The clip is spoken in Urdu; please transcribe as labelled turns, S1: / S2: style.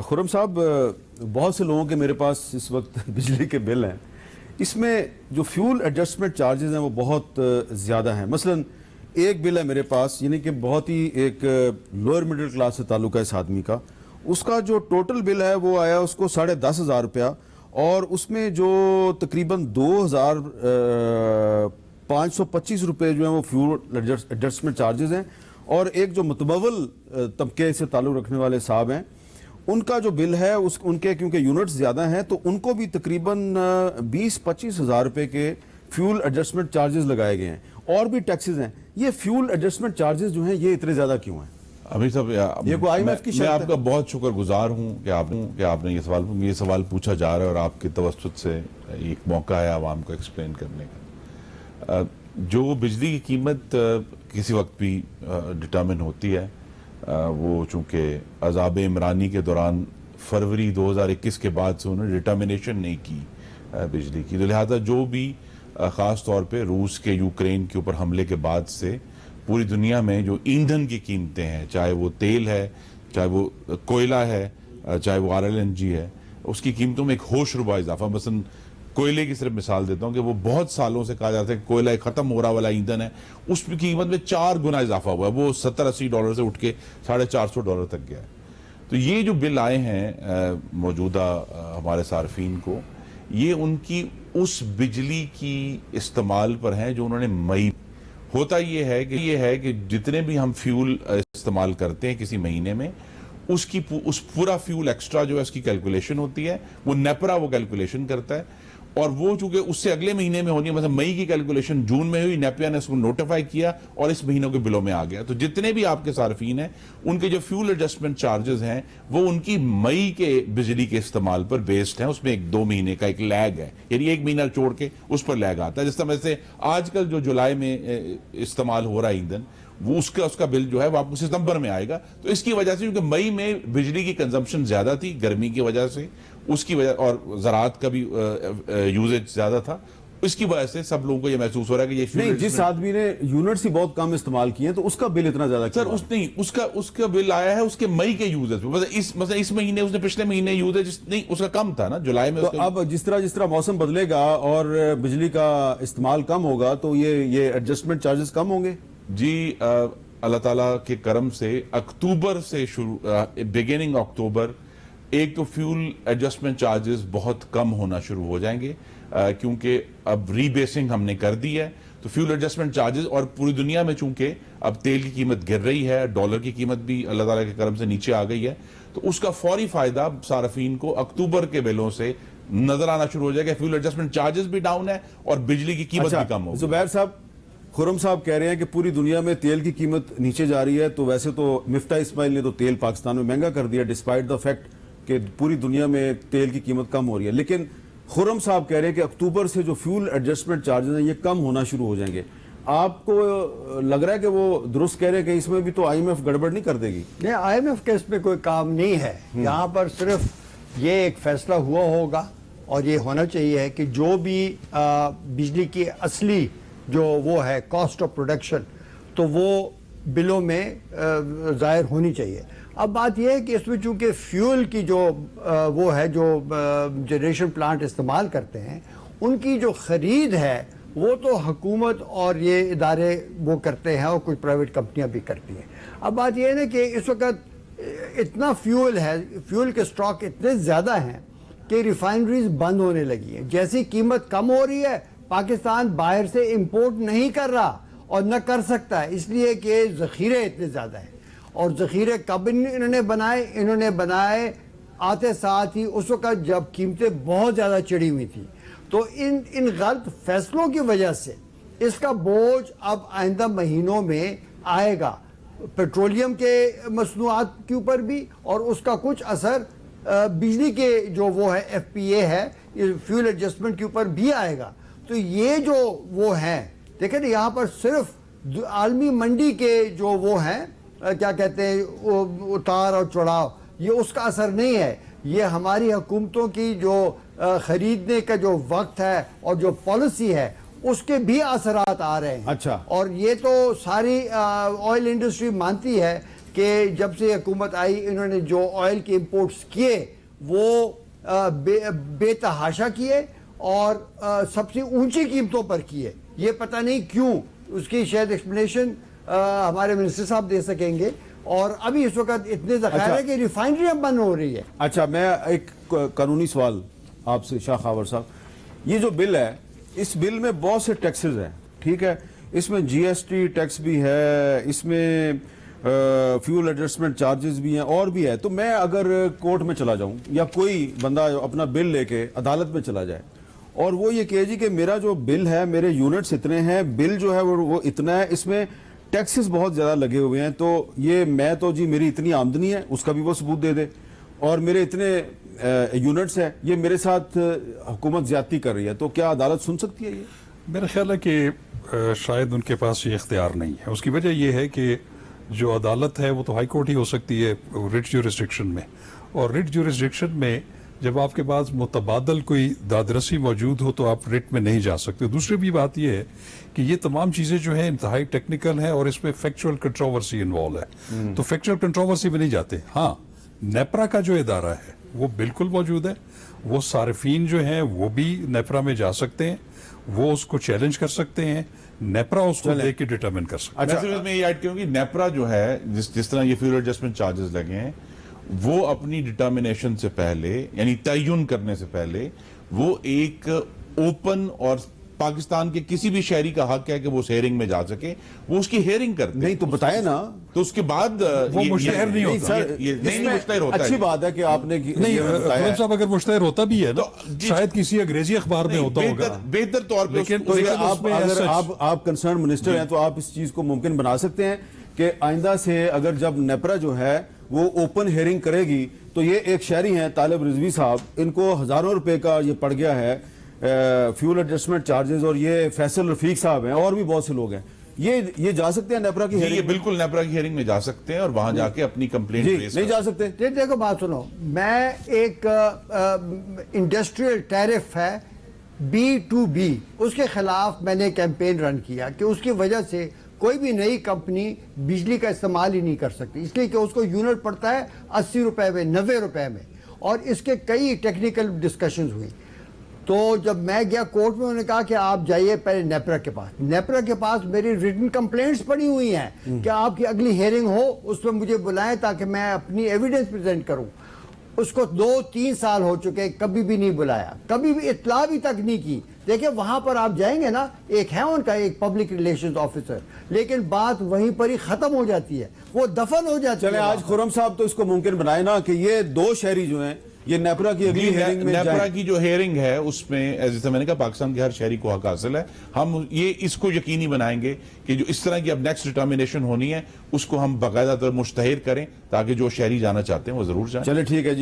S1: خرم صاحب بہت سے لوگوں کے میرے پاس اس وقت بجلی کے بل ہیں، اس میں جو فیول ایڈجسٹمنٹ چارجز ہیں وہ بہت زیادہ ہیں. مثلا ایک بل ہے میرے پاس، یعنی کہ بہت ہی ایک لوئر مڈل کلاس سے تعلق ہے اس آدمی کا، اس کا جو ٹوٹل بل ہے وہ آیا اس کو 10,500 روپیہ، اور اس میں جو تقریباً 2,525 روپے جو ہیں وہ فیول ایڈجسٹمنٹ چارجز ہیں. اور ایک جو متمول طبقے سے تعلق رکھنے والے صاحب ہیں ان کا جو بل ہے ان کے کیونکہ یونٹس زیادہ ہیں تو ان کو بھی تقریباً 20-25 ہزار روپے کے فیول ایڈجسٹمنٹ چارجز لگائے گئے ہیں، اور بھی ٹیکسز ہیں. یہ فیول ایڈجسٹمنٹ چارجز جو ہیں یہ اتنے زیادہ کیوں ہیں؟
S2: ابھی صاحب میں آپ کا بہت شکر گزار ہوں کہ آپ نے یہ سوال پوچھا جا رہا ہے، اور آپ کے توسط سے ایک موقع ہے عوام کو ایکسپلین کرنے کا. جو بجلی کی قیمت کسی وقت بھی ڈٹرمن ہوتی ہے، وہ چونکہ عذاب عمرانی کے دوران فروری 2021 کے بعد سے انہوں نے ڈٹرمنیشن نہیں کی بجلی کی، تو لہٰذا جو بھی خاص طور پہ روس کے یوکرین کے اوپر حملے کے بعد سے پوری دنیا میں جو ایندھن کی قیمتیں ہیں، چاہے وہ تیل ہے، چاہے وہ کوئلہ ہے، چاہے وہ RLNG ہے، اس کی قیمتوں میں ایک ہوش ربا اضافہ. مثلا کوئلے کی صرف مثال دیتا ہوں کہ وہ بہت سالوں سے کہا جاتا ہے کہ کوئلہ ایک ختم ہو رہا والا ایندھن ہے، اس کی قیمت میں 4 گنا اضافہ ہوا ہے، وہ $70-80 سے اٹھ کے $450 تک گیا ہے. تو یہ جو بل آئے ہیں موجودہ ہمارے صارفین کو، یہ ان کی اس بجلی کی استعمال پر ہیں جو انہوں نے ہوتا یہ ہے کہ جتنے بھی ہم فیول استعمال کرتے ہیں کسی مہینے میں، اس پورا فیول ایکسٹرا جو ہے اس کی کیلکولیشن ہوتی ہے، وہ نیپرا وہ کیلکولیشن کرتا ہے، اور وہ چونکہ اس سے اگلے مہینے میں ہونی ہے، مثلا مئی کی کیلکولیشن جون میں ہوئی، نیپیا نے اس کو نوٹیفائی کیا اور اس مہینوں کے بلوں میں آ گیا. تو جتنے بھی آپ کے صارفین ہیں ان کے جو فیول ایڈجسٹمنٹ چارجز ہیں وہ ان کی مئی کے بجلی کے استعمال پر بیسڈ ہیں. اس میں 1-2 مہینے کا ایک لیگ ہے، یعنی 1 مہینہ چھوڑ کے اس پر لیگ آتا ہے. جس طرح سے آج کل جو جولائی میں استعمال ہو رہا ہے ایندھن، وہ اس کا بل جو ہے وہ آپ کو ستمبر میں آئے گا. تو اس کی وجہ سے کیونکہ مئی میں بجلی کی کنزمپشن زیادہ تھی گرمی کی وجہ سے، اس کی وجہ اور زراعت کا بھی یوزیج زیادہ تھا، اس کی وجہ سے سب لوگوں کو یہ محسوس ہو رہا ہے کہ یہ
S1: نہیں، جس آدمی نے یونٹس ہی بہت کم استعمال کیے ہیں تو اس کا بل اتنا زیادہ
S2: سر اس کا بل آیا ہے اس کے مئی کے یوزیج پہ. مثلا اس مہینے اس نے پچھلے مہینے یوزیج نہیں، اس کا کم تھا نا جولائی میں.
S1: تو اب جس طرح موسم بدلے گا اور بجلی کا استعمال کم ہوگا تو یہ ایڈجسٹمنٹ چارجز کم ہوں گے.
S2: جی اللہ تعالیٰ کے کرم سے اکتوبر سے بگننگ اکتوبر ایک تو فیول ایڈجسٹمنٹ چارجز بہت کم ہونا شروع ہو جائیں گے، کیونکہ اب ری بیسنگ ہم نے کر دی ہے. تو فیول ایڈجسٹمنٹ چارجز، اور پوری دنیا میں چونکہ اب تیل کی قیمت گر رہی ہے، ڈالر کی قیمت بھی اللہ تعالیٰ کے کرم سے نیچے آ گئی ہے، تو اس کا فوری فائدہ صارفین کو اکتوبر کے بلوں سے نظر آنا شروع ہو جائے گا. فیول ایڈجسٹمنٹ چارجز بھی ڈاؤن ہے اور بجلی کی قیمت بھی کم ہوگی.
S1: زبیر صاحب، خرم صاحب کہہ رہے ہیں کہ پوری دنیا میں تیل کی قیمت نیچے جا رہی ہے، تو ویسے تو مفتاح اسماعیل نے تو تیل پاکستان میں مہنگا کر دیا ڈسپائٹ دا فیکٹ کہ پوری دنیا میں تیل کی قیمت کم ہو رہی ہے. لیکن خرم صاحب کہہ رہے ہیں کہ اکتوبر سے جو فیول ایڈجسٹمنٹ چارجز ہیں یہ کم ہونا شروع ہو جائیں گے. آپ کو لگ رہا ہے کہ وہ درست کہہ رہے ہیں کہ اس میں بھی تو IMF گڑبڑ نہیں کر دے گی؟
S3: نہیں، IMF کے اس میں کوئی کام نہیں ہے. یہاں پر صرف یہ ایک فیصلہ ہوا ہوگا اور یہ ہونا چاہیے کہ جو بھی بجلی کی اصلی جو وہ ہے کاسٹ آف پروڈکشن تو وہ بلوں میں ظاہر ہونی چاہیے. اب بات یہ ہے کہ اس میں چونکہ فیول کی جو وہ ہے جو جنریشن پلانٹ استعمال کرتے ہیں ان کی جو خرید ہے وہ تو حکومت اور یہ ادارے وہ کرتے ہیں اور کچھ پرائیویٹ کمپنیاں بھی کرتی ہیں. اب بات یہ ہے نا کہ اس وقت اتنا فیول ہے، فیول کے سٹاک اتنے زیادہ ہیں کہ ریفائنریز بند ہونے لگی ہیں. جیسی قیمت کم ہو رہی ہے پاکستان باہر سے امپورٹ نہیں کر رہا اور نہ کر سکتا ہے، اس لیے کہ ذخیرے اتنے زیادہ ہیں. اور ذخیرے کب انہوں نے بنائے آتے ساتھ ہی اس وقت جب قیمتیں بہت زیادہ چڑھی ہوئی تھی. تو ان غلط فیصلوں کی وجہ سے اس کا بوجھ اب آئندہ مہینوں میں آئے گا پیٹرولیم کے مصنوعات کے اوپر بھی، اور اس کا کچھ اثر بجلی کے جو وہ ہے FPA ہے فیول ایڈجسٹمنٹ کے اوپر بھی آئے گا. تو یہ جو وہ ہیں دیکھیں یہاں پر صرف عالمی منڈی کے جو وہ ہیں کیا کہتے ہیں اتار اور چڑھاؤ، یہ اس کا اثر نہیں ہے. یہ ہماری حکومتوں کی جو خریدنے کا جو وقت ہے اور جو پالیسی ہے اس کے بھی اثرات آ رہے ہیں.
S1: اچھا.
S3: اور یہ تو ساری آئل انڈسٹری مانتی ہے کہ جب سے حکومت آئی انہوں نے جو آئل کے امپورٹس کیے وہ بے تحاشا کیے اور سب سے اونچی قیمتوں پر کیے. یہ پتہ نہیں کیوں, اس کی شاید ایکسپلینیشن ہمارے منسٹر صاحب دے سکیں گے. اور ابھی اس وقت اتنے ذخائر ہے کہ ریفائنریاں بند ہو رہی ہے.
S1: اچھا, میں ایک قانونی سوال آپ سے شاہ خاور صاحب, یہ جو بل ہے اس بل میں بہت سے ٹیکسز ہیں, ٹھیک ہے, اس میں جی ایس ٹی ٹیکس بھی ہے, اس میں فیول ایڈجسٹمنٹ چارجز بھی ہیں اور بھی ہے. تو میں اگر کورٹ میں چلا جاؤں یا کوئی بندہ اپنا بل لے کے عدالت میں چلا جائے اور وہ یہ کہے جی کہ میرا جو بل ہے, میرے یونٹس اتنے ہیں, بل جو ہے وہ اتنا ہے, اس میں ٹیکسز بہت زیادہ لگے ہوئے ہیں, تو یہ میں تو جی میری اتنی آمدنی ہے اس کا بھی وہ ثبوت دے دے, اور میرے اتنے یونٹس ہیں, یہ میرے ساتھ حکومت زیادتی کر رہی ہے, تو کیا عدالت سن سکتی ہے یہ؟
S4: میرا خیال ہے کہ شاید ان کے پاس یہ اختیار نہیں ہے. اس کی وجہ یہ ہے کہ جو عدالت ہے وہ تو ہائی کورٹ ہی ہو سکتی ہے ریٹ جورسڈکشن میں, اور ریٹ جورسڈکشن میں جب آپ کے پاس متبادل کوئی دادرسی موجود ہو تو آپ ریٹ میں نہیں جا سکتے. دوسری بھی بات یہ ہے کہ یہ تمام چیزیں جو ہیں انتہائی ٹیکنیکل ہیں اور اس میں فیکچوئل کنٹروورسی انوالو ہے, تو فیکچوئل کنٹروورسی میں نہیں جاتے. ہاں, نیپرا کا جو ادارہ ہے وہ بالکل موجود ہے, وہ صارفین جو ہیں وہ بھی نیپرا میں جا سکتے ہیں, وہ اس کو چیلنج کر سکتے ہیں, نیپرا اس کو دیکھ کے ڈیٹرمن کر سکتے ہیں.
S2: اچھا, میں یہ ایڈ کروں کہ نیپرا جو ہے جس طرح یہ فیول ایڈجسٹمنٹ چارجز لگے ہیں, وہ اپنی ڈٹرمنیشن سے پہلے یعنی تعین کرنے سے پہلے وہ ایک اوپن, اور پاکستان کے کسی بھی شہری کا حق ہے کہ وہ اس ہیئرنگ میں جا سکے, وہ اس کی ہیئرنگ کرتے
S1: نہیں تو بتائیں نا,
S2: تو اس کے بعد
S4: وہ مشتہر نہیں ہوتا.
S2: نہیں مشتہر ہوتا ہے.
S1: اچھی بات ہے کہ آپ نے
S4: نہیں, خرم صاحب اگر مشتہر ہوتا بھی ہے نا شاید کسی انگریزی اخبار میں ہوتا ہوگا,
S2: بہتر طور پہ.
S1: لیکن آپ کنسرن منسٹر ہیں تو آپ اس چیز کو ممکن بنا سکتے ہیں کہ آئندہ سے اگر جب نیپرا جو ہے وہ اوپن ہیئرنگ کرے گی تو یہ ایک شہری ہیں طالب رضوی صاحب, ان کو ہزاروں روپے کا یہ پڑ گیا ہے فیول ایڈجسٹمنٹ چارجز, اور یہ فیصل رفیق صاحب ہیں اور بھی بہت سے لوگ ہیں, یہ جا سکتے ہیں نیپرا کی
S2: یہ
S1: ہیئرنگ؟
S2: بالکل نیپرا کی ہیئرنگ میں جا سکتے ہیں اور وہاں جا کے اپنی کمپلینٹ ریز
S1: نہیں جا سکتے.
S3: دیکھو بات سنو, میں ایک انڈسٹریل ٹیرف ہے B2B, اس کے خلاف میں نے کیمپین رن کیا کہ اس کی وجہ سے کوئی بھی نئی کمپنی بجلی کا استعمال ہی نہیں کر سکتی, اس لیے کہ اس کو یونٹ پڑتا ہے 80 روپے میں, 90 روپے میں, اور اس کے کئی ٹیکنیکل ڈسکشنز ہوئی. تو جب میں گیا کورٹ میں, انہوں نے کہا کہ آپ جائیے پہلے نیپرا کے پاس. نیپرا کے پاس میری ریٹن کمپلینٹس پڑی ہوئی ہیں کہ آپ کی اگلی ہیئرنگ ہو اس میں مجھے بلائیں تاکہ میں اپنی ایویڈنس پریزنٹ کروں. اس کو 2-3 سال ہو چکے, کبھی بھی نہیں بلایا, کبھی بھی اطلاع بھی تک نہیں کی. دیکھیں وہاں پر آپ جائیں گے نا, ایک ہے ان کا ایک پبلک ریلیشنز آفیسر, لیکن بات وہیں پر ہی ختم ہو جاتی ہے, وہ دفن ہو جاتی ہے.
S1: چلیں آج خرم صاحب تو اس کو ممکن بنائے نا کہ یہ 2 شہری جو ہیں یہ نیپرا کی اگلی ہیئرنگ میں
S2: نیپرا کی جو ہیئرنگ ہے اس میں جیسے میں نے کہا پاکستان کے ہر شہری کو حق حاصل ہے. ہم یہ اس کو یقینی بنائیں گے کہ جو اس طرح کی اب نیکسٹ ڈٹرمنیشن ہونی ہے اس کو ہم باقاعدہ طور مشتہر کریں تاکہ جو شہری جانا چاہتے ہیں وہ ضرور جائیں.
S1: چلے ٹھیک ہے جی.